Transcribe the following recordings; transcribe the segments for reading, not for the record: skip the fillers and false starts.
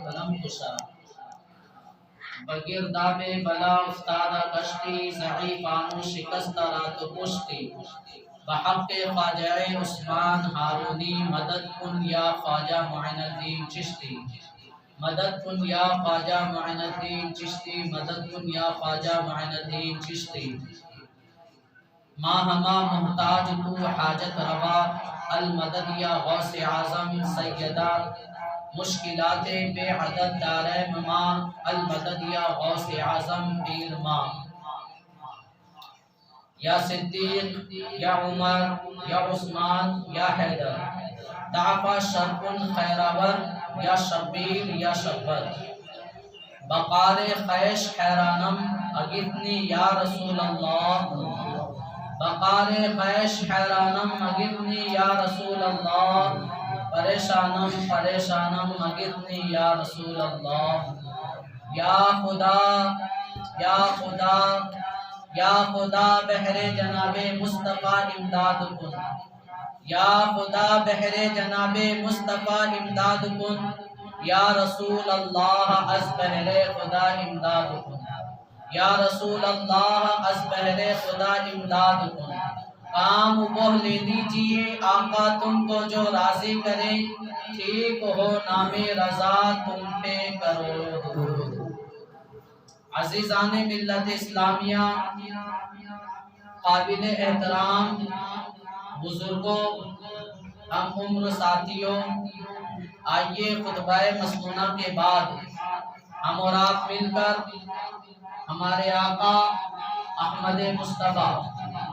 قلم کشا بگرداب بلا افتادہ کشتی ضعیفانو شکست رات و پشتی بحق خواجہ عثمان ہارونی مدد کن یا خواجہ معین الدین چشتی مدد کن یا خواجہ معین الدین چشتی مدد کن یا خواجہ معین الدین چشتی ماں ہما محتاج تو حاجت روا المدد یا غوث اعظم سیدہ مشکلات بے عدد دارے ماں المدد یا غوث اعظم پیر ماں یا صدیق یا عمر یا عثمان یا حیدر دعفا شرکن خیرور یا شبیر یا شبر بقار خیش حیرانم اگتنی یا رسول اللہ بقار خیش حیرانم اگتنی یا رسول اللہ پریشانم پریشانم اگتنی یا رسول اللہ یا خدا یا خدا یا خدا بحر جناب مصطفیٰ امداد کن یا خدا بحر جناب مصطفیٰ امداد کن یا رسول اللہ از بحر خدا امداد کن یا رسول اللہ از بحر خدا امداد کن کام وہ لے دیجئے آقا تم کو جو راضی کرے ٹھیک ہو نام رضا تم پہ کرو عزیزان ملت اسلامیہ قابل احترام بزرگوں ہم عمر ساتھیوں آئیے خطبہ مسنونہ کے بعد ہم اور آپ مل کر ہمارے آقا احمد مصطفیٰ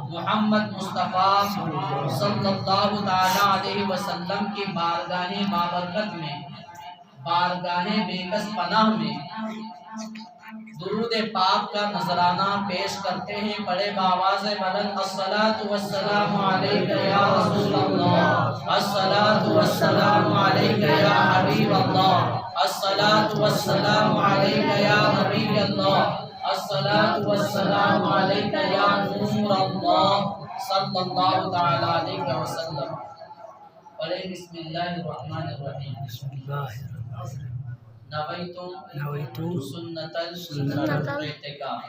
محمد مصطفیٰ صلی اللہ تعالی علیہ وسلم کی بارگاہ بابرکت میں بارگاہ بے کس پناہ میں درود پاک کا نذرانہ پیش کرتے ہیں بڑے باواز بلند الصلاۃ والسلام علیک یا رسول اللہ الصلاۃ والسلام علیک یا حبیب اللہ الصلاۃ والسلام علیک یا نبی اللہ الصلاۃ والسلام علیک یا نور اللہ صلی اللہ تعالی علیہ وسلم پڑھیں بسم اللہ الرحمن الرحیم بسم اللہ نویتو سنت الاعتکاف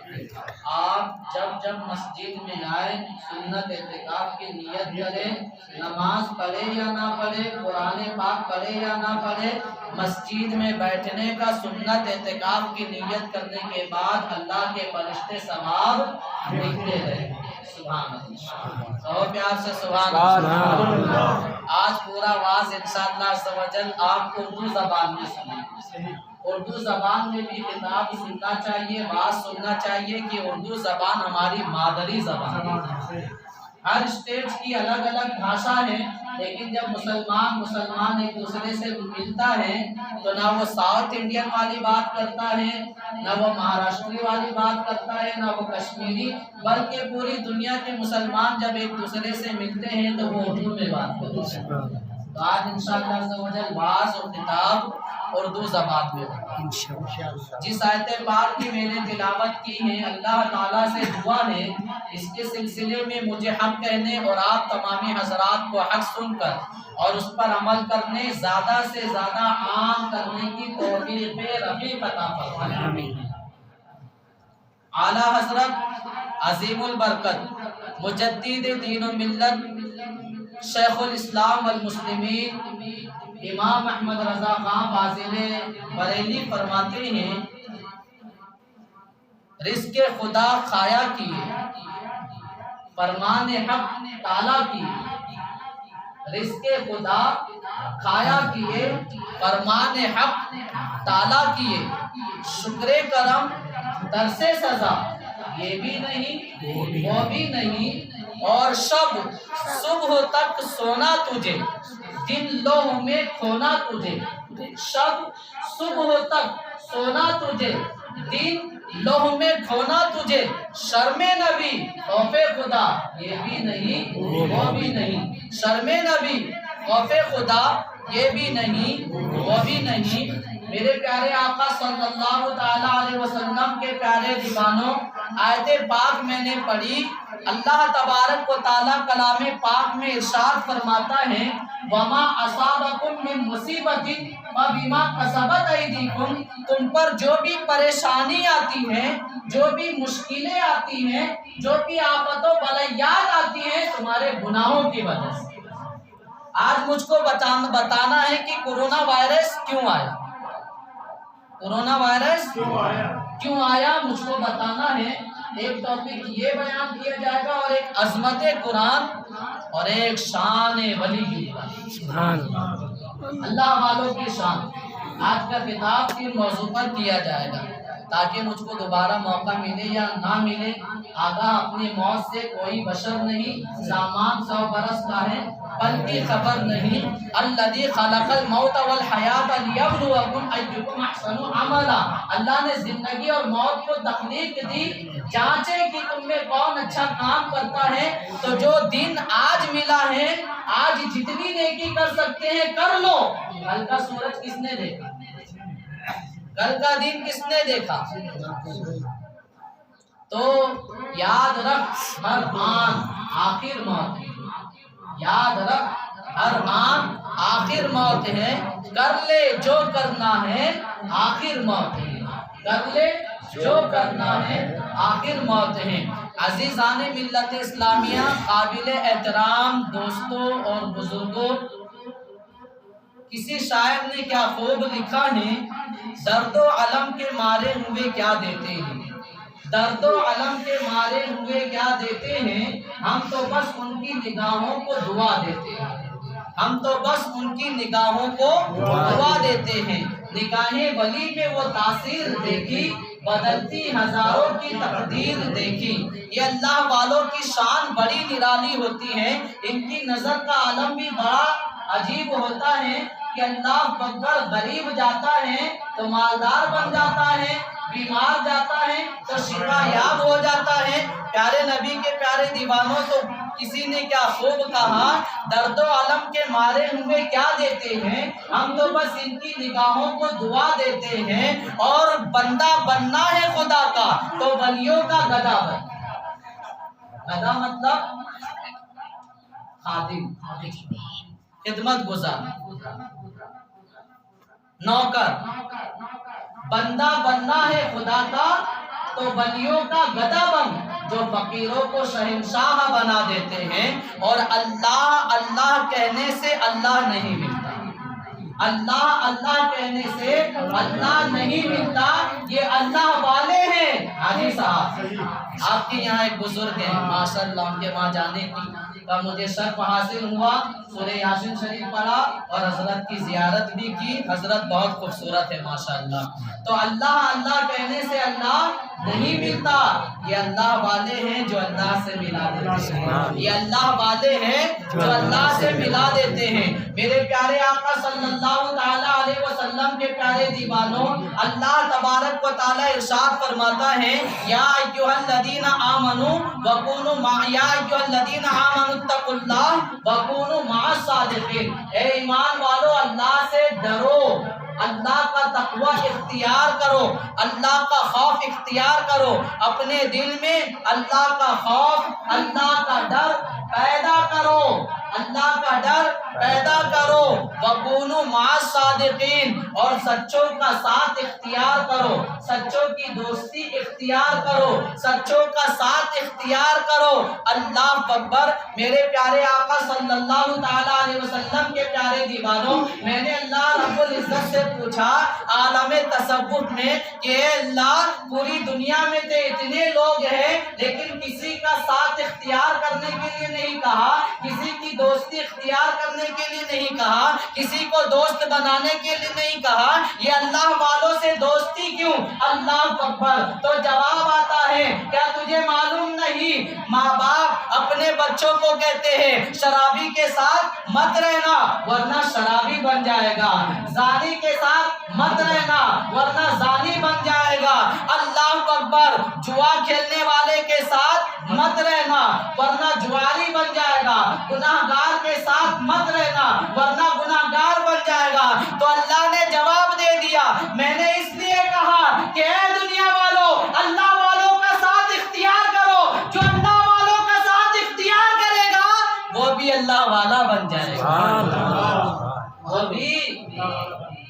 آپ جب مسجد میں آئے سنت اعتکاف کی نیت کریں نماز پڑھے یا نہ پڑھے قرآن پاک پڑھے یا نہ پڑھے مسجد میں بیٹھنے کا سنت اعتکاف کی نیت کرنے کے بعد اللہ کے فرشتے ثواب لکھتے رہے سبحان اللہ اور پیار سے سبحان اللہ آج پورا واعظ انشاءاللہ عز و جل آپ کو اردو زبان میں سنیں اردو زبان میں بھی خطاب سننا چاہیے واعظ سننا چاہیے کہ اردو زبان ہماری مادری زبان ہے ہر اسٹیٹ کی الگ الگ بھاشا ہے لیکن جب مسلمان ایک دوسرے سے ملتا ہے تو نہ وہ ساؤتھ انڈین والی بات کرتا ہے نہ وہ مہاراشٹری والی بات کرتا ہے نہ وہ کشمیری بلکہ پوری دنیا کے مسلمان جب ایک دوسرے سے ملتے ہیں تو وہ اردو میں بات کرتے ہیں تو آج انشاءاللہ عز و جل واعظ اور خطاب اردو زبان میں ہوگا جس آیت پاک کی میں نے تلاوت کی ہے اللہ تعالیٰ سے دعا ہے اس کے سلسلے میں مجھے حق کہنے اور آپ تمامی حضرات کو حق سن کر اور اس پر عمل کرنے زیادہ سے زیادہ عام کرنے کی توفیق رفیق عطا فرمائے اعلیٰ حضرت عظیم البرکت مجدد دین و ملت شیخ الاسلام والمسلمین امام احمد رضا خان فاضل بریلی فرماتے ہیں رزق خدا کھایا کیے فرمان حق تالا کیے رزق خدا کھایا کیے فرمان حق تالا کیے شکر کرم درس سزا یہ بھی نہیں وہ بھی نہیں اور شب صبح تک سونا تجھے دن لوح میں کھونا تجھے شب صبح تک سونا تجھے دن لوح میں کھونا تجھے شرم نبی خوف خدا یہ بھی نہیں وہ بھی نہیں شرم نبی خوف خدا یہ بھی نہیں وہ بھی نہیں میرے پیارے آقا صلی اللہ تعالی علیہ وسلم کے پیارے دیوانوں آیت پاک میں نے پڑھی اللہ تبارک و تعالی کلام پاک میں ارشاد فرماتا ہے وما اصابکم من مصیبت وَبِمَا كَسَبَتْ أَيْدِيكُمْ، تم پر جو بھی پریشانی آتی ہے، جو بھی مشکلیں آتی ہیں، جو بھی آفت و بلیات آتی ہیں، تمہارے گناہوں کی وجہ سے۔ آج مجھ کو بتانا ہے کہ کورونا وائرس کیوں آیا، کورونا وائرس کیوں آیا، مجھ کو بتانا ہے۔ ایک ٹاپک یہ بیان کیا جائے گا، اور ایک عظمت قرآن اور ایک شان ولی اللہ والوں کی شان۔ آج کا خطاب تین موضوع پر کیا جائے گا، تاکہ مجھ کو دوبارہ موقع ملے یا نہ ملے۔ آگاہ اپنی موت سے کوئی بشر نہیں، سامان 100 برس کا ہے پل کی خبر نہیں۔ الذی خلق الموت والحیات لیبلوکم ایکم احسن عملا، اللہ نے زندگی اور موت کو تخلیق دی، جانچے کہ تم میں کون اچھا کام کرتا ہے۔ تو جو دن آج ملا ہے، آج جتنی نیکی کر سکتے ہیں کر لو۔ کل کا سورج کس نے دیکھا، کل کا دن کس نے دیکھا؟ تو یاد رکھ، ہر آن آخر موت ہے، یاد رکھ ہر آن آخر موت ہے۔ کر لے جو کرنا ہے آخر موت ہے، کر لے جو کرنا ہے آخر موت ہے۔ عزیزان ملت اسلامیہ، قابل احترام دوستوں اور بزرگوں، کسی شاعر نے کیا خوب لکھا ہے، درد و علم کے مارے ہوئے کیا دیتے ہیں، درد و علم کے مارے ہوئے کیا دیتے ہیں، ہم تو بس ان کی نگاہوں کو دعا دیتے ہیں، ہم تو بس ان کی نگاہوں کو دعا دیتے ہیں۔ نگاہیں ولی میں وہ تاثیر دیکھی، بدلتی ہزاروں کی تقدیر دیکھی۔ یہ اللہ والوں کی شان بڑی نرالی ہوتی ہے، ان کی نظر کا عالم بھی بڑا عجیب ہوتا ہے کہ اللہ اکبر، غریب جاتا ہے تو مالدار بن جاتا ہے، بیمار جاتا ہے تو شفا یاب ہو جاتا ہے۔ پیارے نبی کے پیارے دیوانوں، تو کسی نے کیا خوب کہا، درد و علم کے مارے ہوئے کیا دیتے ہیں، ہم تو بس ان کی نگاہوں کو دعا دیتے ہیں۔ اور بندہ بننا ہے خدا کا تو ولیوں کا گدا بن، گدا مطلب خادم، خدمت گزار، نوکر۔ بندہ بننا ہے خدا کا تو ولیوں کا گدا بن، جو فقیروں کو شہنشاہ بنا دیتے ہیں۔ اور اللہ اللہ کہنے سے اللہ نہیں ملتا، اللہ اللہ کہنے سے اللہ نہیں ملتا، یہ اللہ والے ہیں۔ حاجی صاحب، آپ کے یہاں ایک بزرگ ہیں ماشاءاللہ، ان کے وہاں جانے کا مجھے شرف حاصل ہوا، سورہ یاسین شریف پڑھا اور حضرت کی زیارت بھی کی۔ حضرت بہت خوبصورت ہے ماشاءاللہ۔ تو اللہ اللہ کہنے سے اللہ نہیں ملتا، یہ اللہ والے ہیں جو اللہ سے ملا دیتے ہیں، یہ اللہ والے ہیں جو اللہ سے ملا دیتے ہیں۔ میرے پیارے آقا صلی اللہ تعالیٰ علیہ وسلم کے پیارے دیوانوں، اللہ تبارک و تعالیٰ ارشاد فرماتا ہے، یا ایھا الذین آمنوا وکونوا یا ایھا الذین آمنوا اتقوا اللہ وکونوا مع الصادقین، اے ایمان والو اللہ سے ڈرو، اللہ کا تقوی اختیار کرو، اللہ کا خوف اختیار کرو، اپنے دل میں اللہ کا خوف، اللہ کا ڈر پیدا کرو، اللہ کا ڈر پیدا کرو۔ وَكُونُوا مَعَ الصَّادِقِينَ، اور سچوں کا ساتھ اختیار کرو، سچوں کی دوستی اختیار کرو، سچوں کا ساتھ اختیار کرو۔ اللہ اکبر۔ میرے پیارے آقا صلی اللہ تعالیٰ علیہ وسلم کے پیارے دیوانوں، میں نے اللہ رب العزت سے پوچھا عالم تصوف میں کہ اے اللہ، پوری دنیا میں تو اتنے لوگ ہیں لیکن کسی کا ساتھ اختیار کرنے کے لیے نہیں کہا، کسی کی دوستی اختیار کرنے کے لیے نہیں کہا، کسی کو دوست بنانے کے لیے نہیں کہا، یہ اللہ والوں سے دوستی کیوں؟ اللہ اکبر۔ تو جواب آتا ہے، کیا تجھے معلوم نہیں، ماں باپ اپنے بچوں کو کہتے ہیں شرابی کے ساتھ مت رہنا ورنہ شرابی بن جائے گا، زانی کے ساتھ مت رہنا ورنہ زانی بن جائے گا۔ اللہ اکبر۔ جوا کھیلنے والے کے ساتھ مت رہنا ورنہ جواری بن جائے گا، گناہگار کے ساتھ مت رہنا ورنہ گناہگار بن جائے گا۔ تو اللہ نے جواب دے دیا، میں نے اس لیے کہا کہ اے دنیا والوں، اللہ والوں کا ساتھ اختیار کرو، جو اللہ والوں کا ساتھ اختیار کرے گا وہ بھی اللہ والا بن جائے گا، وہ بھی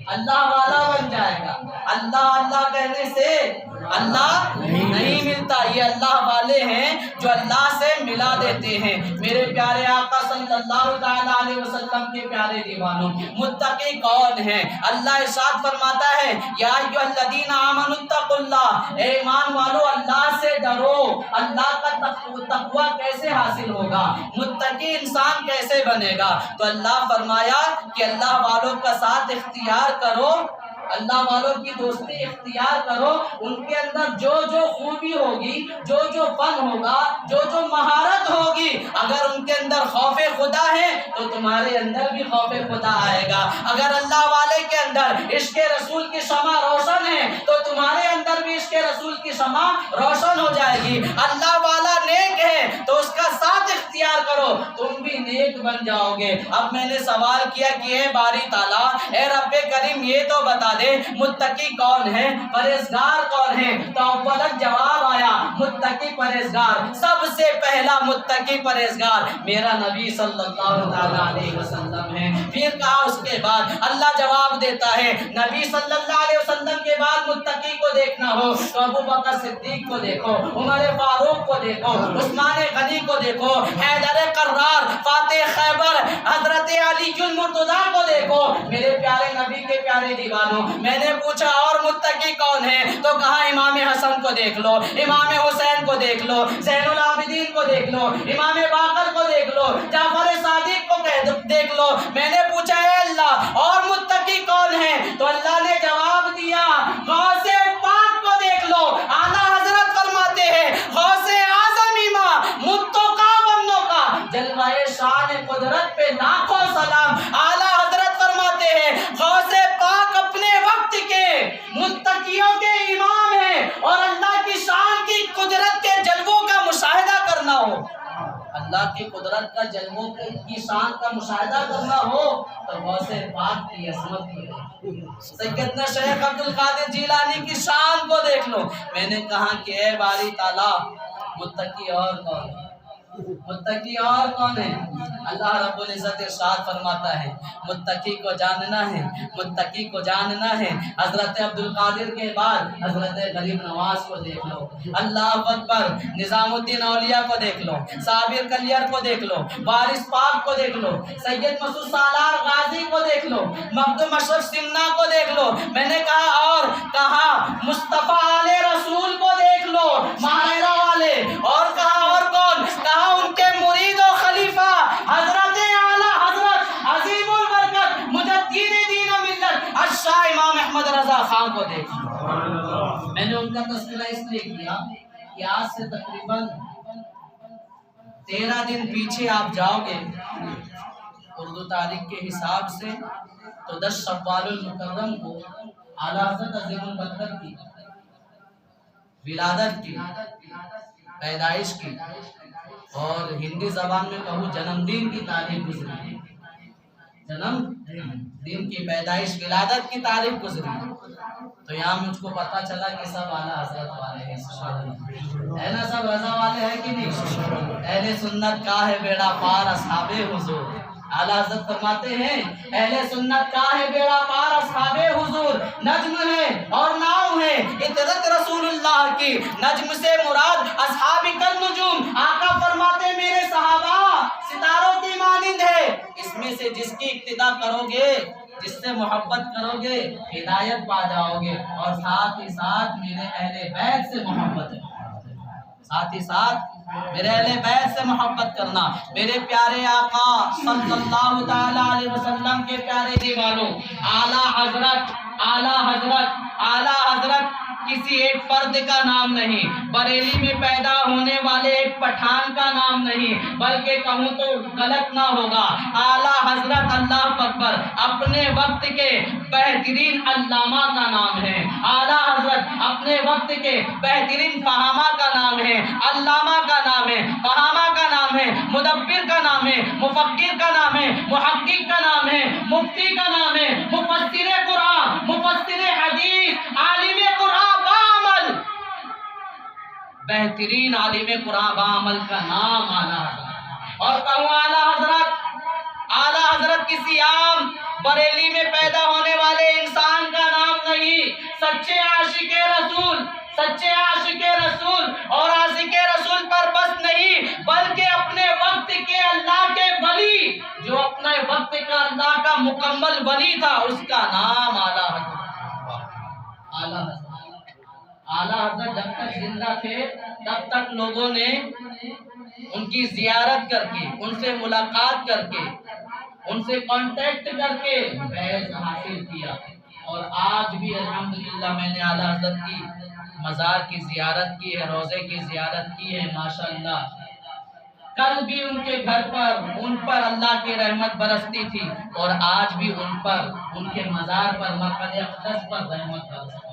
اللہ اللہ اللہ کہنے سے اللہ نہیں ملتا، یہ اللہ والے ہیں جو اللہ سے ملا دیتے ہیں۔ میرے پیارے آقا صلی اللہ تعالیٰ علیہ وسلم کے پیارے دیوانوں، متقی کون ہیں؟ اللہ ارشاد فرماتا ہے یا ایھا الذین آمنوا اتقوا اللہ، اے ایمان والو اللہ سے ڈرو۔ اللہ کا تقوی کیسے حاصل ہوگا؟ متقی انسان کیسے بنے گا؟ تو اللہ فرمایا کہ اللہ والوں کا ساتھ اختیار کرو، اللہ والوں کی دوستی اختیار کرو، ان کے اندر جو جو خوبی ہوگی، جو جو فن ہوگا، جو جو مہارت ہوگی، اگر ان کے اندر خوف خدا ہے تو تمہارے اندر بھی خوف خدا آئے گا۔ اگر اللہ والے کے اندر عشق رسول کی شمع روشن ہے تو تمہارے اندر بھی عشق رسول کی شمع روشن ہو جائے گی۔ اللہ والا نیک ہے تو اس کا ساتھ اختیار کرو، تم بھی نیک بن جاؤ گے۔ اب میں نے سوال کیا کہ اے باری تعالیٰ، اے رب کریم یہ تو بتا دے متقی کون ہے، پرہیزگار کون ہے؟ تو اولت جواب آیا متقی پرہیزگار، سب سے پہلا متقی پرہیزگار میرا نبی صلی اللہ علیہ وسلم ہے۔ پھر کہا اس کے بعد اللہ جواب دیتا ہے نبی صلی اللہ علیہ وسلم کے بعد متقی کو دیکھنا ہو تو ابو بکر صدیق کو دیکھو، عمر فاروق کو دیکھو، عثمان غنی کو دیکھو، حیدر قرار، فاتح خیبر، حضرت علی المرتضیٰ کو دیکھو۔ میرے پیارے نبی کے پیارے دیوانوں، میں نے پوچھا اور متقی کون ہے تو کہا امام حسن کو دیکھ لو، امام حسین کو دیکھ لو، زین العابدین کو دیکھ لو، امام باقر کو دیکھ لو، جعفر صادق کو دیکھ لو۔ میں نے پوچھا اے اللہ اور متقی کون ہے تو اللہ نے جواب دیا غوث پاک کو دیکھ لو۔ اعلیٰ حضرت فرماتے ہیں غوث اعظم امام متقی بندوں کا جلوہ شان قدرت پہ لاکھوں سلام۔ اعلیٰ حضرت فرماتے ہیں غوث پاک اپنے وقت کے متقیوں کے امام ہیں، اور اللہ کی شان کی قدرت کے جلووں کا مشاہدہ کرنا ہو، اللہ کی قدرت کا جلووں کی شان کا مشاہدہ کرنا ہو تو غوث پاک کی عظمت کو دیکھو، سیدنا شیخ عبد القادر جیلانی کی شان کو دیکھ لو۔ میں نے کہا کہ اے باری تعالیٰ متقی اور کون ہے؟ متقی اور کون ہے؟ اللہ رب العزت ارشاد فرماتا ہے متقی کو جاننا ہے، متقی کو جاننا ہے۔ حضرت عبد القادر کے بعد حضرت غریب نواز کو دیکھ لو، اللہ اکبر، نظام الدین اولیاء کو دیکھ لو، صابر کلیر کو دیکھ لو، وارث پاک کو دیکھ لو، سید مسعود سالار غازی کو دیکھ لو، مخدوم اشرف سمنا کو دیکھ لو۔ میں نے کہا اور کہا مصطفیٰ آل رسول کو دیکھ لو، ماہرہ والے، اور کہا اور کون؟ کہا ان کے مرید و خلیفہ حضرت اعلیٰ حضرت عظیم البرکت مجدد دین و ملت الشاہ امام احمد رضا خان کو دیکھ لو۔ میں نے ان کا تذکرہ اس لیے کیا کہ آج سے تقریباً 13 دن پیچھے آپ جاؤ گے اردو تاریخ کے حساب سے تو 10 شوال المکرم کو اعلیٰ حضرت عظیم البرکت کی ولادت کی، پیدائش کی، اور ہندی زبان میں کہوں جنم دن کی تاریخ گزری، جنم دن کی پیدائش ولادت کی تاریخ گزری۔ تو یہاں مجھ کو پتا چلا کہ سب اعلیٰ حضرت والے ہیں، ہے نا؟ سب رضا والے ہیں کہ نہیں؟ اہل سنت کا ہے بیڑا پار اصحاب حضور۔ اعلیٰ حضرت فرماتے ہیں اہل سنت کا ہے بیڑا پار اصحاب حضور، نجم ہے اور ناؤ ہے اطرت رسول اللہ کی، نجم سے مراد اصحاب النجوم۔ آقا فرماتے میرے صحابہ ستاروں کی مانند ہے، اس میں سے جس کی اقتدا کرو گے، جس سے محبت کرو گے ہدایت پا جاؤ گے، اور ساتھ ہی ساتھ میرے اہل بیت سے محبت ہے، ساتھ ہی ساتھ میرے اہل بیت سے محبت کرنا۔ میرے پیارے آقا صلی اللہ تعالی علیہ وسلم کے پیارے دیوانوں، اعلیٰ حضرت، اعلیٰ حضرت، اعلیٰ حضرت کسی ایک فرد کا نام نہیں، بریلی میں پیدا ہونے والے ایک پٹھان کا نام نہیں، بلکہ کہوں تو غلط نہ ہوگا، اعلیٰ حضرت اللہ اکبر اپنے وقت کے بہترین علامہ کا نام ہے، اعلیٰ حضرت اپنے وقت کے بہترین فہامہ کا نام ہے، علامہ کا نام ہے، فہامہ کا نام ہے، مدبر کا نام ہے، مفکر کا نام ہے، محقق کا نام ہے، مفتی کا نام ہے، مفسر قرآن، مفسر حدیث، عالم قرآن بعمل، بہترین عالم قرآن بعمل کا نام اعلیٰ حضرت۔ اور کہوں اعلیٰ حضرت، اعلیٰ حضرت کسی عام بریلی میں پیدا ہونے والے انسان کا نام نہیں، سچے عاشق رسول، سچے عاشق رسول اور عاشق رسول پر بس نہیں بلکہ اپنے وقت کے اللہ کے ولی، جو اپنے وقت کا اللہ کا مکمل ولی تھا، اس کا نام اعلیٰ حضرت۔ اعلیٰ حضرت، اعلیٰ حضرت جب تک زندہ تھے تب تک لوگوں نے ان کی زیارت کر کے، ان سے ملاقات کر کے، ان سے کانٹیکٹ کر کے فیض حاصل کیا، اور آج بھی الحمدللہ میں نے اعلیٰ حضرت کی مزار کی زیارت کی ہے، روضے کی زیارت کی ہے ماشاءاللہ۔ کل بھی ان کے گھر پر ان پر اللہ کی رحمت برستی تھی، اور آج بھی ان پر، ان کے مزار پر، مقبرِ اقدس پر رحمت برستی ہے۔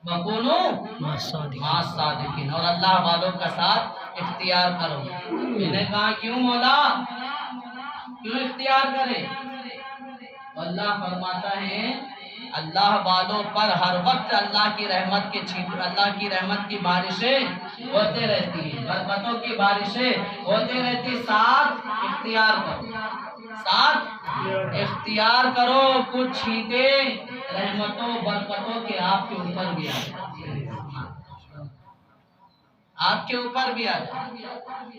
وَقُولُوا مَعَ الصَّادِقِينَ، اور اللہ والوں کا ساتھ اختیار کرو۔ میں نے کہا کیوں مولا، کیوں اختیار کرے؟ اللہ فرماتا ہے اللہ والوں پر ہر وقت اللہ کی رحمت کے اللہ کی رحمت کی بارشیں ہوتے رہتی ہیں، برکتوں کی بارشیں ہوتے رہتی، ساتھ اختیار کرو، ساتھ اختیار کرو، کچھ چھینٹیں رحمتوں برکتوں کے آپ کے اوپر بھی آ جائیں، آپ کے اوپر بھی آ جائے۔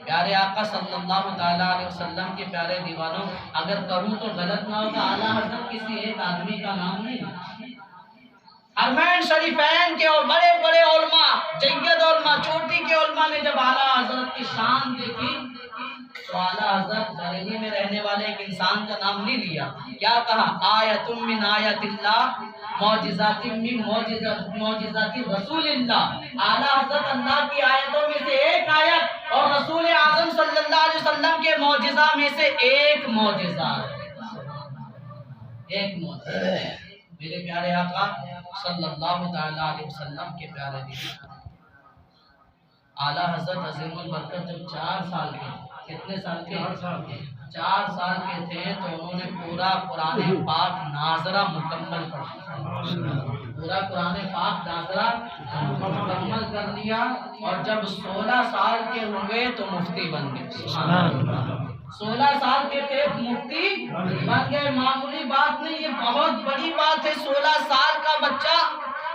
پیارے آقا صلی اللہ تعالیٰ علیہ وسلم کے پیارے دیوانوں، اگر کہوں تو غلط نہ ہوگا، اعلیٰ حضرت کسی ایک آدمی کا نام نہیں۔ حرمین شریفین کے اور بڑے بڑے علماء، جید علماء، چوٹی کے علماء نے جب اعلیٰ حضرت کی شان دیکھی تو اعلیٰ حضرت بریلی میں رہنے والے ایک انسان کا نام نہیں لیا، کیا کہا؟ آیت من آیت اللہ، معجزات من معجزات رسول اللہ۔ اعلیٰ حضرت اللہ کی آیتوں میں سے ایک آیت اور رسول اعظم صلی اللہ علیہ وسلم کے معجزہ میں سے ایک معجزہ، ایک معجزہ۔ میرے پیارے آقا صلی اللہ تعالیٰ علیہ وسلم کے پیارے دیوان اعلیٰ حضرت عظیم البرکت جب 4 سال کے، کتنے سال کے؟ 4 سال کے تھے تو انہوں نے پورا قرآن پاک ناظرہ مکمل پڑھا، پورا قرآن پاک ناظرہ مکمل کر لیا، اور جب 16 سال کے ہوئے تو مفتی بن گئے۔ 16 سال کے تھے مفتی بن گئے، معمولی بات نہیں، یہ بہت بڑی بات ہے۔ 16 سال کا بچہ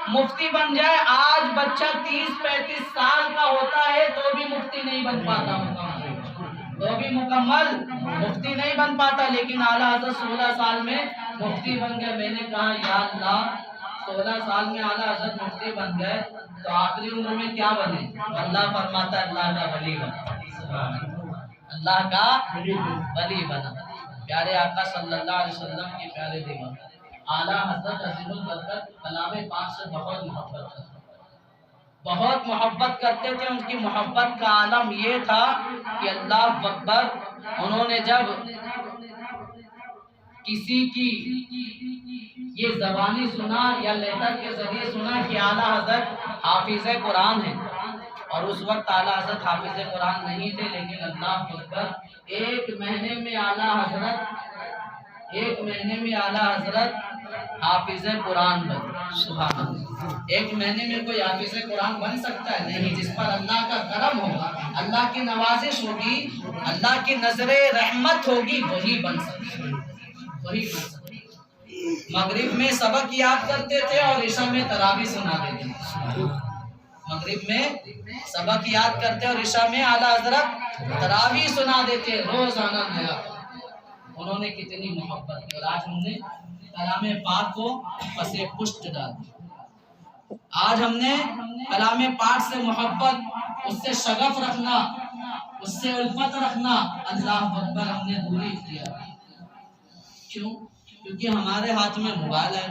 مفتی بن جائے، آج بچہ 30-35 سال کا ہوتا ہے تو بھی مفتی نہیں بن پاتا، تو بھی مکمل مفتی نہیں بن پاتا، لیکن اعلیٰ حضرت 16 سال میں مفتی بن گئے۔ میں نے کہا یا اللہ، 16 سال میں اعلیٰ حضرت مفتی بن گئے تو آخری عمر میں کیا بنے؟ اللہ فرماتا ہے اللہ کا ولی بنا، اللہ کا ولی بنا۔ پیارے آقا صلی اللہ علیہ وسلم کے پیارے دیوان اعلیٰ حضرت عظیم البرکت کلام پاک سے بہت محبت کرتے، بہت محبت کرتے تھے۔ ان کی محبت کا عالم یہ تھا کہ اللہ اکبر، انہوں نے جب کسی کی یہ زبانی سنا یا لیٹر کے ذریعے سنا کہ اعلیٰ حضرت حافظ قرآن ہیں، اور اس وقت اعلیٰ حضرت حافظ قرآن نہیں تھے، لیکن اللہ اکبر، ایک مہینے میں اعلیٰ حضرت حافظ قرآن بن۔ سبحان اللہ، ایک مہینے میں کوئی حافظ قرآن بن سکتا ہے؟ نہیں، جس پر اللہ کا کرم ہوگا، اللہ کی نوازش ہوگی، اللہ کی نظر رحمت ہوگی، وہی بن سکتا ہے، وہی بن سکتا ہے۔ مغرب میں سبق یاد کرتے تھے اور عشاء میں تراویح سنا دیتے تھے، مغرب میں سبق یاد کرتے اور عشاء میں اعلیٰ حضرت تراویح سنا دیتے، روزانہ نیا۔ انہوں نے کتنی محبت کی، اور آج ہم نے کلام پاک کو پس پشت ڈال دیا۔ آج ہم نے کلام پاک سے محبت، اس سے شغف رکھنا، اس سے الفت رکھنا، اللہ اکبر، ہم نے دوری اختیار کی۔ کیوں؟ کیونکہ ہمارے ہاتھ میں موبائل ہے،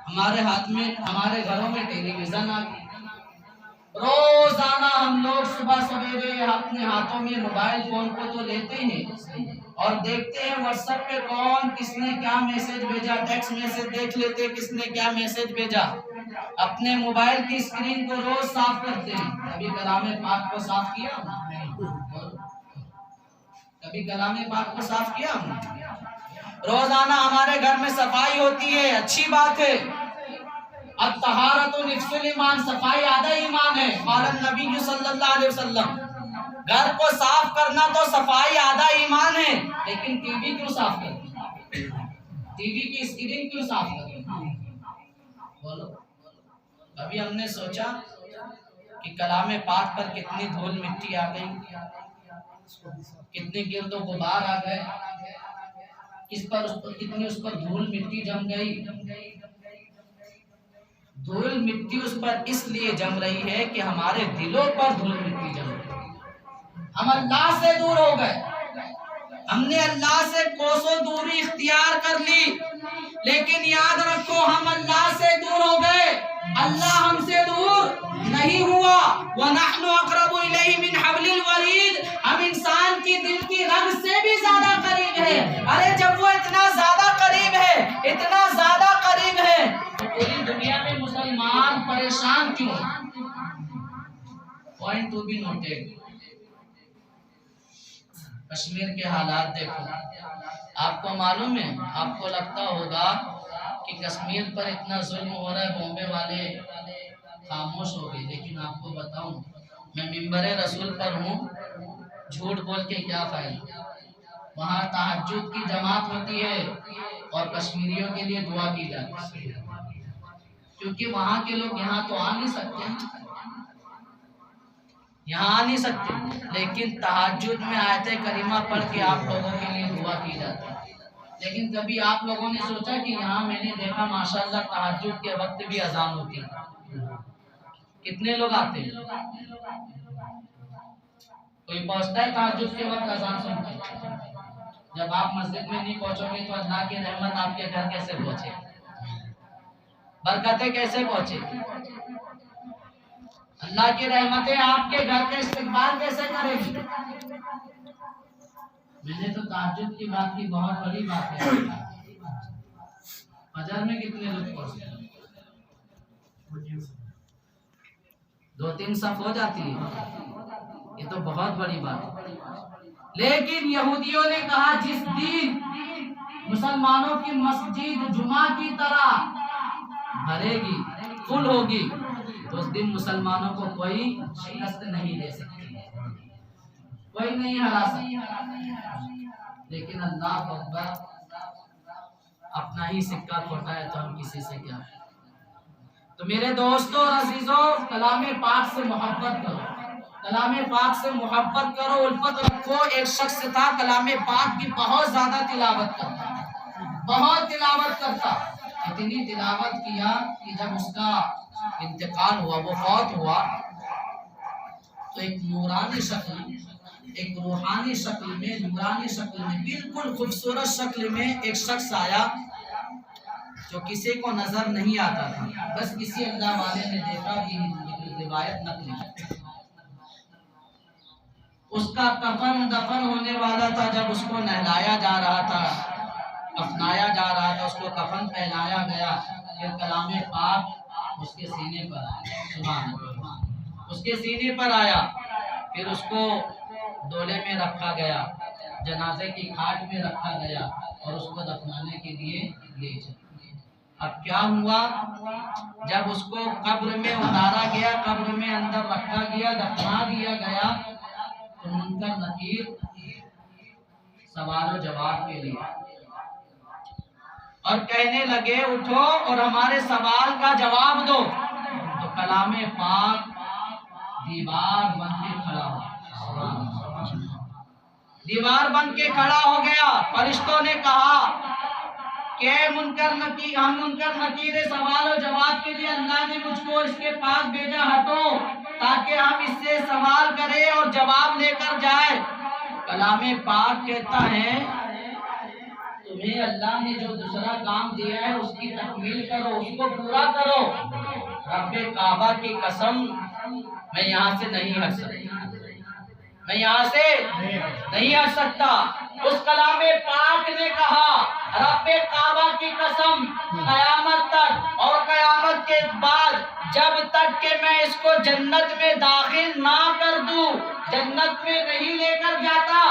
ہمارے ہاتھ میں، ہمارے گھروں میں ٹیلی ویژن آ گئی، روزانہ ہم لوگ صبح سویرے اپنے ہاتھوں میں موبائل فون کو تو لیتے ہیں اور دیکھتے ہیں واٹس ایپ پہ کون کس نے کیا میسج بھیجا، ٹیکسٹ میسج دیکھ لیتے کس نے کیا میسج بھیجا۔ اپنے موبائل کی اسکرین کو روز صاف کرتے ہیں، کبھی کلام پاک کو صاف کیا؟ کبھی کلام پاک کو صاف کیا؟ روزانہ ہمارے گھر میں صفائی ہوتی ہے، اچھی بات ہے، الطہارۃ نصف الایمان، صفائی آدھا ایمان ہے، قال النبی صلی اللہ علیہ وسلم۔ گھر کو صاف کرنا تو صفائی آدھا ایمان ہے، لیکن ٹی وی کیوں صاف کرتے ہیں؟ ٹی وی کی اسکرین کیوں صاف کرتے ہیں؟ بولو کبھی ہم نے سوچا کہ کلام پاک پر کتنی دھول مٹی آ گئی، کتنے گرد و غبار آ گئے، کتنی اس پر دھول مٹی جم گئی؟ دھول مٹی اس پر اس لیے جم رہی ہے کہ ہمارے دلوں پر دھول مٹی جم رہی ہے۔ ہم اللہ سے دور ہو گئے، ہم نے اللہ سے کوسوں دوری اختیار کر لی، لیکن یاد رکھو ہم اللہ سے دور ہو گئے، اللہ ہم سے دور نہیں ہوا۔ وَنَحْنُ أَقْرَبُ إِلَيْهِ مِنْ حَبْلِ الْوَرِيدِ، ہم انسان کی دل کی رگ سے بھی زیادہ قریب ہے۔ ارے جب وہ اتنا زیادہ قریب ہے، اتنا زیادہ قریب ہے، تو پوری دنیا میں مسلمان پریشان کیوں؟ Point to be noted. Kashmir کے حالات دیکھو، آپ کو معلوم ہے، آپ کو لگتا ہوگا کہ کشمیر پر اتنا ظلم ہو رہا ہے، بامبے والے خاموش ہو گئے، لیکن آپ کو بتاؤں میں منبر رسول پر ہوں، جھوٹ بول کے کیا فائدہ؟ وہاں تہجد کی جماعت ہوتی ہے اور کشمیریوں کے لیے دعا کی جاتی ہے، کیونکہ وہاں کے لوگ یہاں تو آ نہیں سکتے، یہاں آ نہیں سکتے، لیکن تہجد میں آیت کریمہ پڑھ کے آپ لوگوں کے لیے دعا کی جاتی ہے۔ لیکن کبھی آپ لوگوں نے سوچا کہ یہاں میں نے دیکھا ماشاءاللہ تہجد کے وقت بھی اذان ہوتی ہے، کتنے لوگ آتے ہیں؟ کوئی پہنچتا ہے تہجد کے وقت اذان سنتے ہیں؟ جب آپ مسجد میں نہیں پہنچو گے تو اللہ کی رحمت آپ کے گھر کیسے پہنچے؟ برکتیں کیسے پہنچے؟ اللہ کی رحمتیں آپ کے گھر کا استقبال کیسے کرے گی؟ میں نے تو تہجد کی بات کی، بہت بڑی بات ہے۔ فجر میں کتنے لوگ پہنچتے ہیں؟ 2-3 صف ہو جاتی ہے، یہ تو بہت بڑی بات ہے۔ لیکن یہودیوں نے کہا جس دن مسلمانوں کی مسجد جمعہ کی طرح بھرے گی، فل ہوگی، تو اس دن مسلمانوں کو کوئی شکست نہیں دے سکتی، کوئی نہیں ہرا سکتا۔ لیکن اللہ اکبر، اپنا ہی سکہ کھوٹا ہے تو ہم کسی سے کیا؟ تو میرے دوستوں اور عزیزوں، کلام پاک سے محبت کرو، کلام پاک سے محبت کرو، الفت رکھو۔ ایک شخص تھا کلام پاک کی بہت زیادہ تلاوت کرتا، بہت تلاوت کرتا، اتنی تلاوت کیا کہ جب اس کا انتقال ہوا، وہ فوت ہوا، تو ایک نورانی شکل، ایک روحانی شکل میں، نورانی شکل میں، بالکل خوبصورت شکل میں ایک شخص آیا جو کسی کو نظر نہیں آتا تھا، بس کسی اللہ والے نے دیکھا، یہ روایت نقل ہے۔ اس کا کفن دفن ہونے والا تھا، جب اس کو نہلایا جا رہا تھا، کفنایا جا رہا تھا، اس کو کفن پہنایا گیا، پھر کلام پاک اس کے سینے پر آیا، سبحان اللہ، اس کے سینے پر آیا، پھر اس کو ڈولے میں رکھا گیا، جنازے کی کھاٹ میں رکھا گیا اور اس کو دفنانے کے لیے لے چلے۔ اب کیا ہوا؟ جب اس کو قبر میں اتارا گیا، قبر میں اندر رکھا گیا، دفنا دیا گیا، تو منکر نکیر سوال و جواب کے لیے اور کہنے لگے اٹھو اور ہمارے سوال کا جواب دو۔ تو کلام پاک دیوار بن کے کھڑا ہو، دیوار بن کے کھڑا ہو گیا۔ فرشتوں نے کہا کہ منکر نکیر، ہم منکر نکیر سوال و جواب کے لیے اللہ نے مجھ کو اس کے پاس بھیجا، ہٹو تاکہ ہم اس سے سوال کریں اور جواب لے کر جائیں۔ کلام پاک کہتا ہے تمہیں اللہ نے جو دوسرا کام دیا ہے اس کی تکمیل کرو، اس کو پورا کرو۔ رب کعبہ کی قسم، میں یہاں سے نہیں ہٹ سکتا، میں یہاں سے نہیں ہٹ سکتا۔ اس کلام پاک نے کہا رب کعبہ کی قسم، قیامت تک اور قیامت کے بعد جب تک کہ میں اس کو جنت میں داخل نہ کر دوں، جنت میں نہیں لے کر جاتا،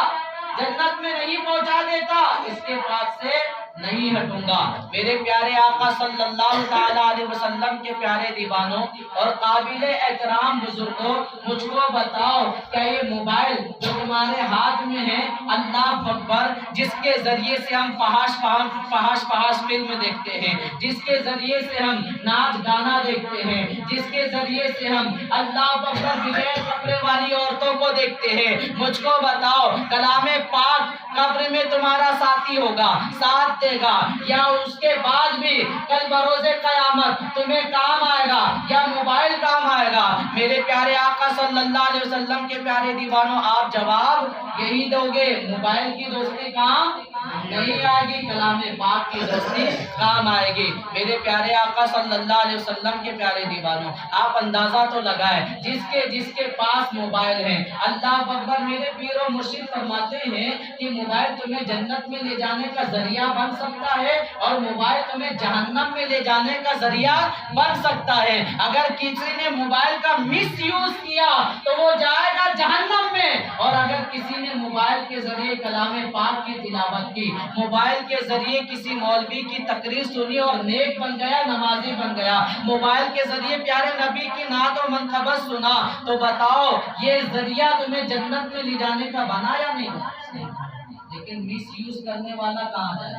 جنت میں نہیں پہنچا دیتا، اس کے بعد سے نہیں ہٹوں گا۔ میرے پیارے آقا صلی اللہ تعالیٰ علیہ وسلم کے پیارے دیوانوں اور قابل احترام بزرگوں، مجھ کو بتاؤ کہ یہ موبائل جو تمہارے ہاتھ میں ہے، اللہ اکبر، جس کے ذریعے سے ہم فحش فلم دیکھتے ہیں، جس کے ذریعے سے ہم ناچ گانا دیکھتے ہیں، جس کے ذریعے سے ہم اللہ اکبر بغیر کپڑے والی عورتوں کو دیکھتے ہیں، مجھ کو بتاؤ کلام پاک قبر میں تمہارا ساتھی ہوگا، ساتھ دے گا، یا اس کے بعد بھی کل بروز قیامت تمہیں کام آئے گا یا موبائل کام آئے گا؟ میرے پیارے آقا صلی اللہ علیہ وسلم کے پیارے دیوانوں، آپ جواب یہی دو گے، موبائل کی دوستی کام نہیں آئے گی، کلام پاک کی دوستی کام آئے گی۔ میرے پیارے آقا صلی اللہ علیہ وسلم کے پیارے دیوانوں، آپ اندازہ تو لگائیں، جس کے پاس موبائل ہے، اللہ اکبر، میرے پیر و مرشد فرماتے ہیں کہ موبائل تمہیں جنت میں لے جانے کا ذریعہ بن سکتا ہے اور موبائل تمہیں جہنم میں لے جانے کا ذریعہ بن سکتا ہے۔ اگر کسی نے موبائل کا مس یوز کیا تو وہ جائے گا جہنم میں، اور اگر کسی نے موبائل کے ذریعے کلام پاک کی تلاوت کی، موبائل کے ذریعے کسی مولوی کی تقریر سنی اور نیک بن گیا، نمازی بن گیا، موبائل کے ذریعے پیارے نبی کی نعت و منقبت سنا، تو بتاؤ یہ ذریعہ تمہیں جنت میں لے جانے کا بنا یا نہیں بنا؟ لیکن مس یوز کرنے والا کہاں جائے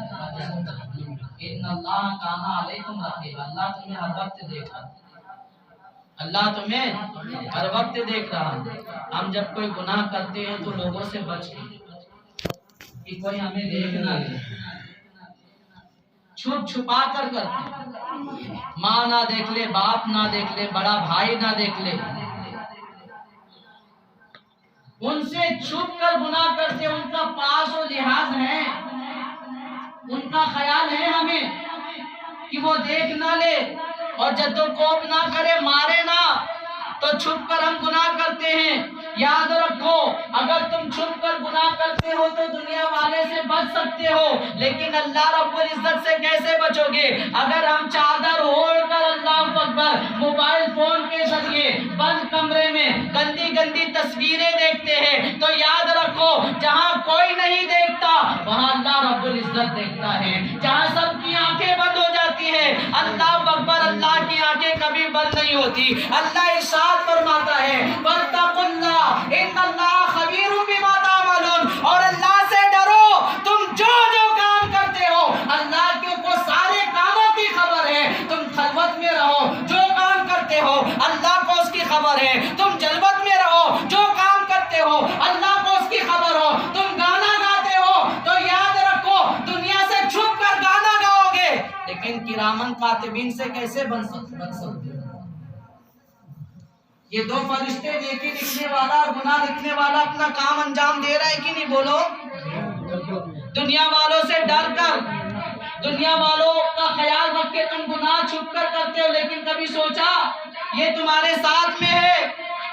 گا؟ ان اللہ کان علیکم رقیبا، اللہ تمہیں ہر وقت دیکھ رہا ہے، اللہ تمہیں ہر وقت دیکھ رہا ہے۔ ہم جب کوئی گناہ کرتے ہیں تو لوگوں سے بچ کے کہ کوئی ہمیں دیکھ نہ لے، چھپ چھپا کر کرتے ہیں، ماں نہ دیکھ لے، باپ نہ دیکھ لے، بڑا بھائی نہ دیکھ لے، ان سے چھپ کر گناہ کرتے، ان کا پاس و لحاظ ہے، ان کا خیال ہے ہمیں کہ وہ دیکھ نہ لے اور جد و کوب نہ کرے، مارے نہ، تو چھپ کر ہم گناہ کرتے ہیں۔ یاد رکھو، اگر تم چھپ کر گناہ کرتے ہو تو دنیا والے سے بچ سکتے ہو، لیکن اللہ رب العزت سے کیسے بچو گے؟ اگر ہم چادر اوڑھ کر اللہ اکبر موبائل فون کے ذریعے بند کمرے میں گندی گندی تصویریں دیکھتے ہیں، تو یاد رکھو جہاں کوئی نہیں دیکھتا وہاں اللہ رب العزت دیکھتا ہے۔ جہاں سب کی آنکھیں بند ہو جاتی ہے، اللہ اکبر، اللہ کی آنکھیں کبھی بند نہیں ہوتی۔ اللہ ارشاد فرماتا ہے واتقوا اللہ ان اللہ خبیر بما تعملون، اور اللہ سے ڈرو، تم جو کام کرتے ہو اللہ کو سارے کاموں کی خبر ہے۔ تم خلوت میں رہو، جو کام کرتے ہو اللہ کو اس کی خبر ہے، تم جلوت میں رہو، جو کام کرتے ہو اللہ کو اس کی خبر ہو، تم گانا گاتے ہو تو یاد رکھو دنیا سے چھپ کر گانا گاؤ گے، لیکن کرامن کاتبین سے کیسے بن سکتے ہو؟ یہ دو فرشتے نیکی لکھنے والا اور گناہ لکھنے والا اپنا کام انجام دے رہا ہے کہ نہیں؟ بولو۔ دنیا والوں سے ڈر کر، دنیا والوں کا خیال رکھ کے تم گناہ چھپ کر کرتے ہو، لیکن کبھی سوچا یہ تمہارے ساتھ میں ہے؟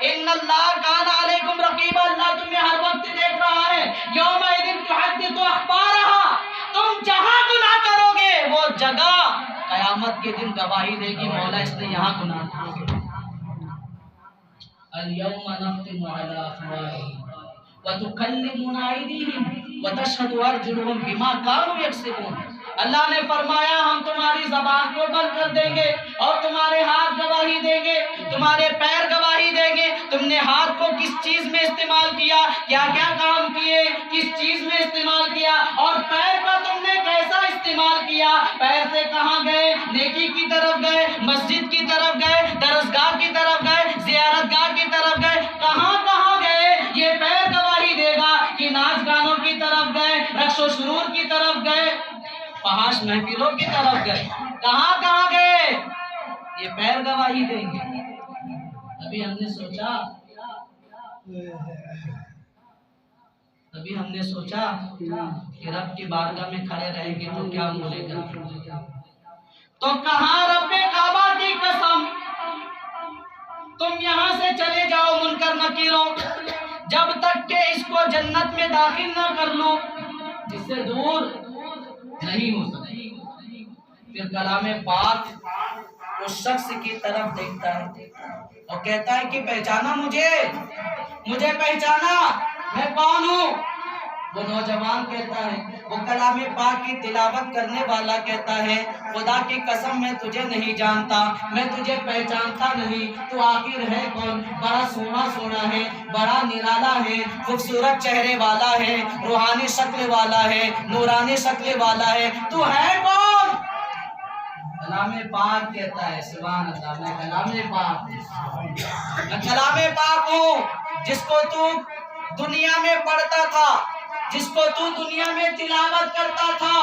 ان اللہ کان علیکم رقیبا، اللہ تمہیں ہر وقت دیکھ رہا ہے۔ یومئذ تحدث اخبارہا، تم جہاں گناہ کرو گے وہ جگہ قیامت کے دن گواہی دے گی، مولا اس نے یہاں گناہ کیا۔ اليوم نختم على افواههم وتكلمنا ايديهم وتشهد ارجلهم بما كانوا يكسبون۔ اللہ نے فرمایا ہم تمہاری زبان کو بند کر دیں گے اور تمہارے ہاتھ گواہی دیں گے، تمہارے پیر گواہی دیں گے، تم نے ہاتھ کو کس چیز میں استعمال کیا، کیا کیا کام کیے، کس چیز میں استعمال کیا، اور پیر کا تم نے کیسا استعمال کیا، پیر سے کہاں گئے، نیکی کی طرف گئے، مسجد کی طرف گئے، درسگاہ کی طرف گئے، زیارت گاہ کی طرف گئے، کہاں کہاں گئے؟ یہ پیر گواہی دے گا کہ ناچ گانوں کی طرف گئے، رقص و سرور کی طرف گئے، فحش محفلوں کی طرف گئے، کہاں کہاں گئے؟ یہ پیر گواہی دیں گے۔ ابھی ہم نے سوچا کہ رب کی بارگاہ میں کھڑے رہیں گے تو کیا بولے گا؟ تو کہاں رب کعبہ کی قسم، تم یہاں سے چلے جاؤ منکر نکیروں، جب تک کہ اس کو جنت میں داخل نہ کر لوں، اس سے دور نہیں ہو سکتا۔ پھر کلام پاک اس شخص کی طرف دیکھتا ہے اور کہتا ہے کہ پہچانا مجھے پہچانا، میں کون ہوں؟ وہ نوجوان کہتا ہے، وہ کلام پاک کی تلاوت کرنے والا کہتا ہے، خدا کی قسم میں تجھے نہیں جانتا، میں تجھے پہچانتا نہیں، تو آخر ہے کون؟ بڑا سونا سونا ہے، بڑا نرالا ہے، خوبصورت چہرے والا ہے، روحانی شکل والا ہے، نورانی شکل والا ہے، تو ہے کون؟ کلام پاک کہتا ہے، سبحان اللہ، میں کلام پاک ہوں، میں کلام پاک ہوں، جس کو تو دنیا میں پڑھتا تھا، جس کو تو دنیا میں تلاوت کرتا تھا،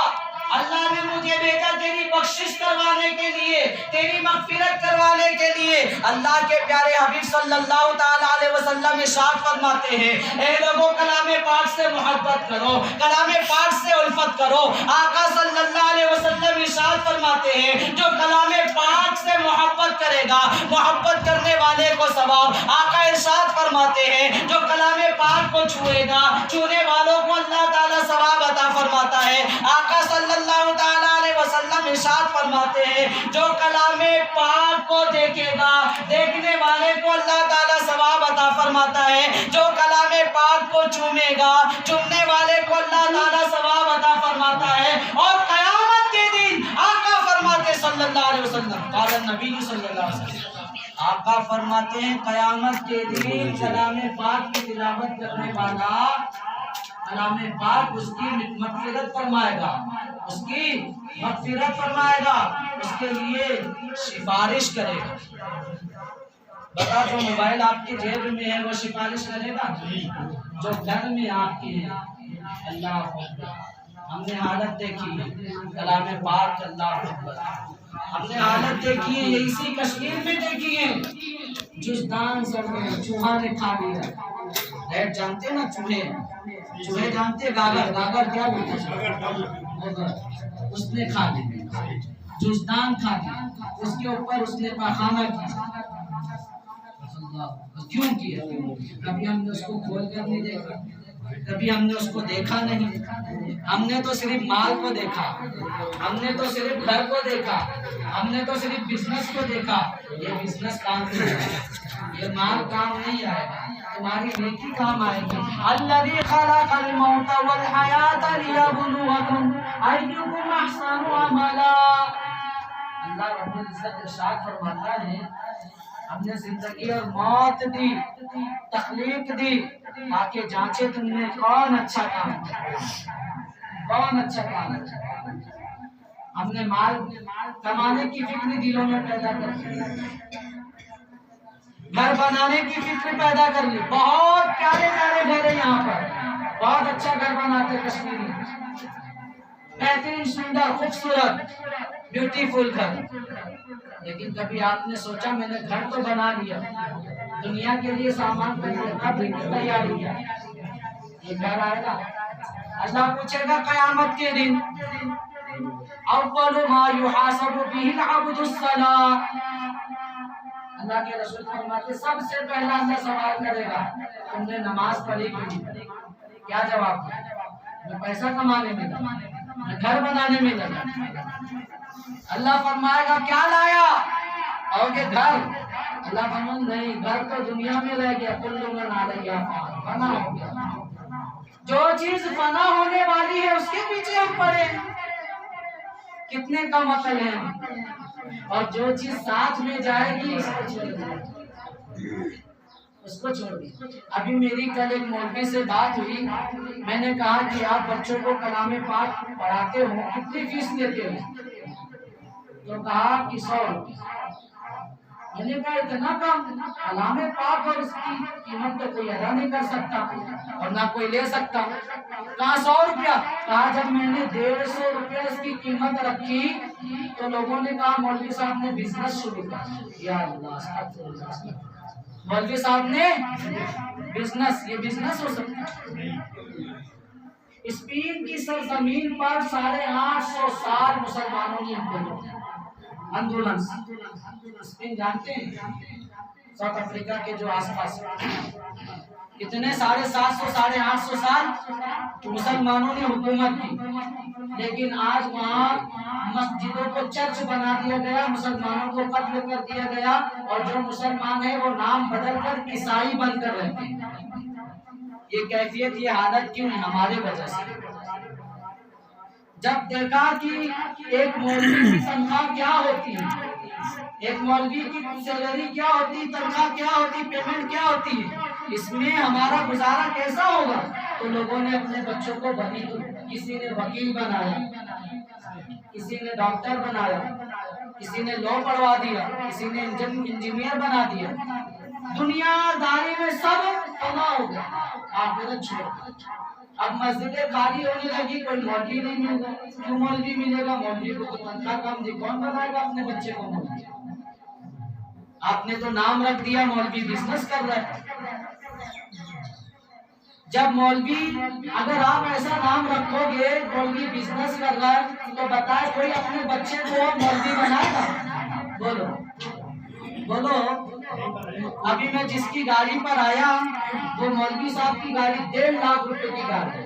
اللہ نے مجھے بھیجا تیری بخشش کروانے کے لیے، تیری مغفرت کروانے کے لیے۔ اللہ کے پیارے حبیب صلی اللہ تعالیٰ علیہ وسلم ارشاد فرماتے ہیں، اے لوگوں کلام پاک سے محبت کرو، کلام پاک سے الفت کرو۔ آقا صلی اللہ علیہ وسلم ارشاد فرماتے ہیں، جو کلام پاک سے محبت کرے گا، محبت کرنے والے کو ثواب۔ آقا ارشاد فرماتے ہیں، جو کلام پاک کو چھوئے گا، چھونے والوں کو اللہ تعالیٰ ثواب عطا فرماتا ہے۔ آقا صلی اللہ تعالیٰ علیہ وسلم ارشاد فرماتے ہیں، جو کلام پاک کو دیکھے گا، دیکھنے والے کو اللہ تعالیٰ ثواب عطا فرماتا ہے۔ جو کلام پاک کو چومے گا، چومنے والے کو اللہ تعالیٰ ثواب عطا فرماتا ہے۔ اور قیامت کے دن آقا فرماتے صلی اللہ علیہ وسلم، قال النبی صلی اللہ علیہ وسلم، آقا فرماتے ہیں قیامت کے دن کلام پاک کی تلاوت کرنے والا، کلام پاک اس کی مغفرت فرمائے گا، اس کی مغفرت فرمائے گا، اس کے لیے سفارش کرے گا۔ بتا جو موبائل آپ کی جیب میں ہے وہ سفارش کرے گا؟ جو گھر میں آپ کے ہے، اللہ اکبر، ہم نے حالت دیکھی ہے کلام پاک، اللہ اکبر، ہم نے حالت دیکھی ہے، یہ اسی کشمیر میں دیکھی ہے، جزدان سب چوہا نے کھا لیا۔ ریٹ جانتے نا چوہے، چوہے جانتے، گاگر، گاگر کیا بولتے، اس نے کھا لیا، جزدان کھا لیا، اس کے اوپر اس نے پاخانہ کیا۔ کیوں کیا؟ کبھی ہم نے اس کو کھول کر نہیں دیکھا، کبھی ہم نے اس کو دیکھا نہیں، ہم نے تو صرف مال کو دیکھا، ہم نے تو صرف گھر کو دیکھا، ہم نے تو صرف بزنس کو دیکھا۔ یہ بزنس کام نہیں آئے گا، یہ مال کام نہیں آئے گا، تمہاری نیکی کام آئے گی۔ الذی خلق الموت والحیات لیبلوکم ایکم احسن عملا۔ اللہ رب العزت ارشاد فرماتا ہے، ہم نے زندگی اور موت دی، تخلیق دی، تاکہ جانچے تم نے کون اچھا کام کیا، کون اچھا کام کیا۔ ہم نے مال کمانے کی فکر دلوں میں پیدا کر لی، گھر بنانے کی فکر پیدا کر لی، بہت پیارے پیارے گھر ہیں یہاں پر، بہت اچھا گھر بناتے کشمیری، بہترین، سندر، خوبصورت، بیوٹیفل گھر، لیکن کبھی آپ نے سوچا میں نے گھر تو بنا لیا، دنیا کے لیے سامان تیاری کیا، یہ گھر آئے گا؟ اللہ پوچھے گا قیامت کے دن، اول ما یحاسب به العبد الصلاۃ، اللہ کے رسول فرماتے سب سے پہلا اللہ سوال کرے گا، تم نے نماز پڑھی کہ نہیں؟ کیا جواب دیا؟ میں پیسہ کمانے میں لگا، میں گھر بنانے میں لگا۔ اللہ فرمائے گا کیا لایا؟ اور کہ گھر، اللہ فرمائے نہیں، گھر تو دنیا میں رہ گیا، کل من علیہا فان، فنا ہو گیا، جو چیز فنا ہونے والی ہے اس کے پیچھے ہم پڑے، کتنے کم عقل ہیں، اور جو چیز ساتھ میں جائے گی اس کو چھوڑ دیں، اس کو چھوڑ دیں۔ ابھی میری کل ایک مولوی سے بات ہوئی، میں نے کہا کہ آپ بچوں کو کلام پاک پڑھاتے ہو، کتنی فیس لیتے ہو؟ تو کہا کہ 100 روپے۔ میں نے کہا اتنا کم؟ کلام پاک اور اس کی قیمت تو کوئی ادا نہیں کر سکتا اور نہ کوئی لے سکتا۔ کہا 100 روپیہ؟ کہا جب میں نے 150 روپے اس کی قیمت رکھی تو لوگوں نے کہا مولوی صاحب نے بزنس شروع کیا۔ یا اللہ، مولوی صاحب نے بزنس، یہ بزنس ہو سکتا ہے؟ اسپین کی سرزمین پر 850 سال مسلمانوں نے اندولن، اسپین جانتے ہیں؟ ساؤتھ افریقہ کے جو آس پاس، کتنے 750 850 سال مسلمانوں نے حکومت کی، لیکن آج وہاں مسجدوں کو چرچ بنا دیا گیا، مسلمانوں کو قتل کر دیا گیا، اور جو مسلمان ہیں وہ نام بدل کر عیسائی بن کر رہتے ہیں۔ یہ کیفیت یہ حالت کیوں ہے؟ ہمارے وجہ سے۔ جب دیکھا کہ ایک مولوی کی تنخواہ کیا ہوتی ہے، ایک مولوی کی سیلری کیا ہوتی، تنخواہ کیا ہوتی، پیمنٹ کیا ہوتی ہے، اس میں ہمارا گزارا کیسا ہوگا، تو لوگوں نے اپنے بچوں کو کسی نے وکیل بنایا، کسی نے ڈاکٹر بنایا، کسی نے لا پڑھوا دیا، کسی نے انجینئر بنا دیا، دنیا داری میں سب فنا ہو گیا، آخرت چھوڑ۔ اب مسجدیں خالی ہونے لگی، کوئی مولوی نہیں مل رہا، کیوں مولوی ملے گا؟ مولوی کو تو تنخواہ کم دی، کون بنائے گا اپنے بچے کو مولوی؟ آپ نے تو نام رکھ دیا مولوی بزنس کر رہا ہے۔ جب مولوی، اگر آپ ایسا نام رکھو گے مولوی بزنس کر رہا ہے، تو بتائے کوئی اپنے بچے کو مولوی بنائے گا؟ بولو بولو۔ ابھی میں جس کی گاڑی پر آیا وہ مولوی صاحب کی گاڑی 1.5 لاکھ روپے کی گاڑی ہے،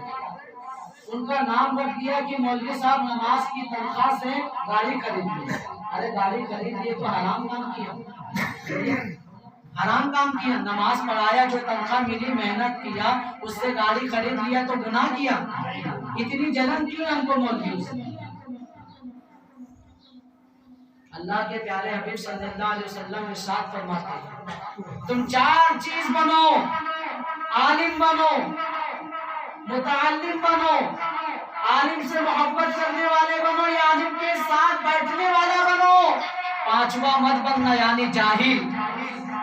ان کا نام رکھ دیا کہ مولوی صاحب نماز کی تنخواہ سے گاڑی خرید لی۔ ارے گاڑی خرید لیے تو حرام کام کیا، حرام کام کیا۔ نماز پڑھایا، جو تنخواہ ملی محنت کیا، اس سے گاڑی خرید لیا تو گناہ کیا۔ اتنی جلن کیوں ہم کو مولویوں سے؟ اللہ کے پیارے حبیب صلی اللہ علیہ وسلم ارشاد فرماتے ہیں تم 4 چیز بنو، عالم بنو، متعلم بنو، عالم سے محبت کرنے والے بنو یا عالم کے ساتھ بیٹھنے والا بنو، 5واں مت بننا یعنی جاہل،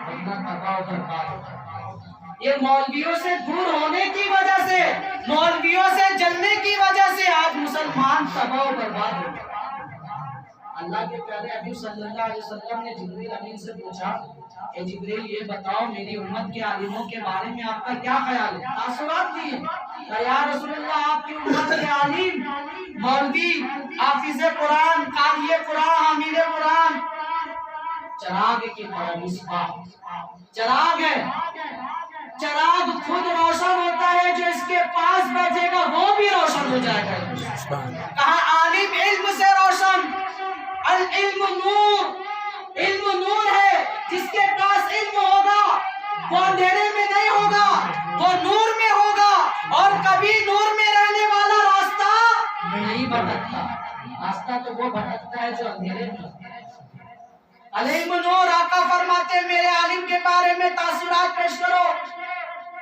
ورنہ تباہ و برباد۔ یہ مولویوں سے دور ہونے کی وجہ سے، مولویوں سے جلنے کی وجہ سے آج مسلمان تباہ و برباد ہو گئے۔ اللہ کے پیارے حبیب صلی اللہ علیہ وسلم نے جبریل امین سے پوچھا کہ جبریل یہ بتاؤ میری امت کے عالموں کے بارے میں آپ کا کیا خیال ہے؟ تاثرات دیے کہ یا رسول اللہ آپ کی امت کے عالم، مولوی، حافظ قرآن، قاری قرآن، حامل قرآن چراغ کی طرح مصباح، چراغ ہے، چراغ خود روشن ہوتا ہے، جو اس کے پاس بیٹھے گا وہ بھی روشن ہو جائے گا۔ کہا عالم علم سے روشن، العلم نور، علم نور ہے، جس کے پاس علم ہوگا وہ اندھیرے میں نہیں ہوگا، وہ نور میں ہوگا، اور کبھی نور میں رہنے والا راستہ نہیں بھٹکتا۔ راستہ تو وہ بھٹکتا ہے جو اندھیرے میں ہوتا ہے۔ علم نور، آقا فرماتے ہیں میرے عالم کے بارے میں تاثرات پیش کرو۔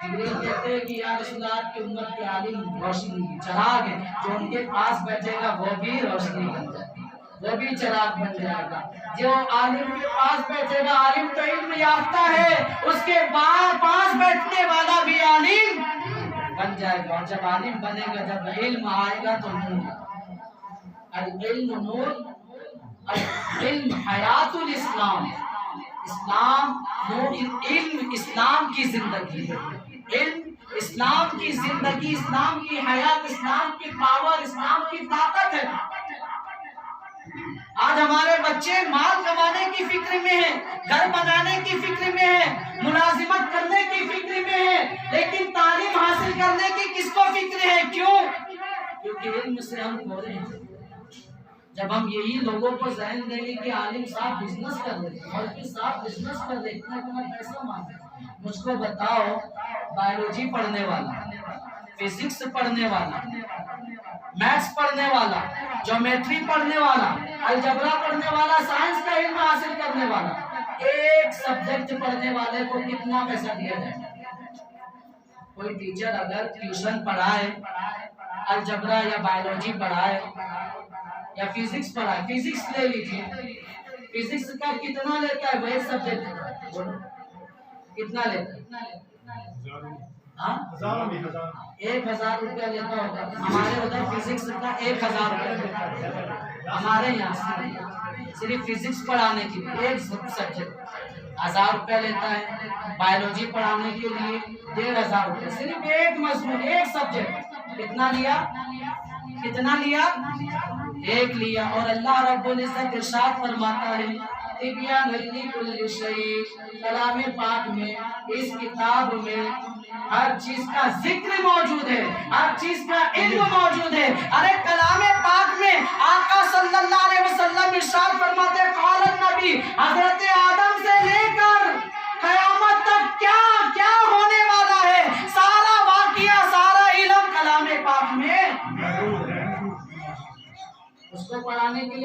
جبریل کہتے ہیں کہ یا رسول اللہ آپ کی امت کے عالم روشنی چراغ ہے، جو ان کے پاس بیٹھے گا وہ بھی روشنی بن جائے گا، وہ بھی چراغ بن جائے گا۔ جو عالم کے پاس بیٹھے گا، عالم تو علم یافتہ ہے، اس کے پاس بیٹھنے والا بھی عالم بن جائے گا، اور جب عالم بنے گا، جب علم آئے گا تو نور۔ العلم نور، علم حیات الاسلام، اسلام نور، علم اسلام کی زندگی ہے، علم اسلام کی زندگی، اسلام کی حیات، اسلام کی پاور، اسلام کی طاقت ہے۔ آج ہمارے بچے مال کمانے کی فکر میں ہیں، گھر بنانے کی فکر میں ہیں، ملازمت کرنے کی فکر میں ہیں، لیکن تعلیم حاصل کرنے کی کس کو فکر ہے؟ کیوں؟ کیونکہ علم سے ہم کھوڑے ہیں۔ جب ہم یہی لوگوں کو ذہن دیں گے کہ عالم صاحب بزنس کر رہے ہیں، مولوی صاحب بزنس کر رہے ہیں، اتنا پیسہ مانگتے ہیں، مجھ کو بتاؤ بایولوجی پڑھنے والا، فزکس پڑھنے والا، میتھس پڑھنے والا، جیومیٹری پڑھنے والا، الجبرا پڑھنے والا، سائنس کا علم حاصل کرنے والا، ایک سبجیکٹ پڑھنے والے کو کتنا پیسہ دیا جائے؟ کوئی ٹیچر اگر ٹیوشن پڑھائے، الجبرا یا بایولوجی پڑھائے یا فزکس پڑھائے، فزکس لے لیجیے، فزکس کا کتنا لیتا ہے وہ ایک سبجیکٹ؟ کتنا لیتا ہے؟ 1000 روپیہ لیتا ہوگا۔ ہمارے ادھر فزکس کا 1000 روپیہ لیتا ہے، ہمارے یہاں صرف فزکس پڑھانے کے لیے ایک سبجیکٹ 1000 روپیہ لیتا ہے، بایولوجی پڑھانے کے لیے 1500 روپیہ، صرف ایک مضمون، ایک سبجیکٹ کتنا لیا؟ کتنا لیا؟ ایک لیا۔ اور اللہ رب العزت ارشاد فرماتا ہے تبیان لکل شیء، کلام پاک میں، اس کتاب میں ہر چیز کا ذکر موجود ہے، ہر چیز کا علم موجود ہے۔ ارے کلام پاک میں آقا صلی اللہ علیہ وسلم ارشاد فرماتے ہیں قال النبی، حضرت آدم سے لے کر قیامت تک کیا کیا ہونے والا ہے، سارا واقعہ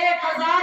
1000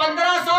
1500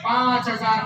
5000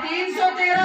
313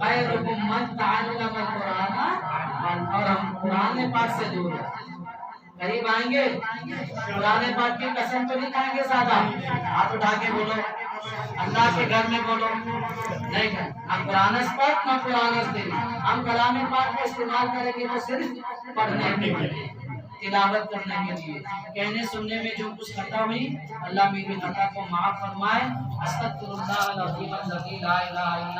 خیرکم من تعلم القرآن، اور ہم قرآن پاک سے دور ہیں. قریب آئیں گے قرآن پاک کی قسم تو نہیں کھائیں گے زیادہ. ہاتھ اٹھا کے بولو اللہ کے گھر میں بولو نہیں کہیں نہ قرآن پاک نہ قرآن دل. ہم کلام پاک کو استعمال کریں گے تو صرف پڑھنے کے لیے، تلاوت کرنے کے لیے. کہنے سننے میں جو کچھ خطا ہوئی اللہ میری خطا کو معاف فرمائے. استغفر اللہ العظیم الذی لا الہ الا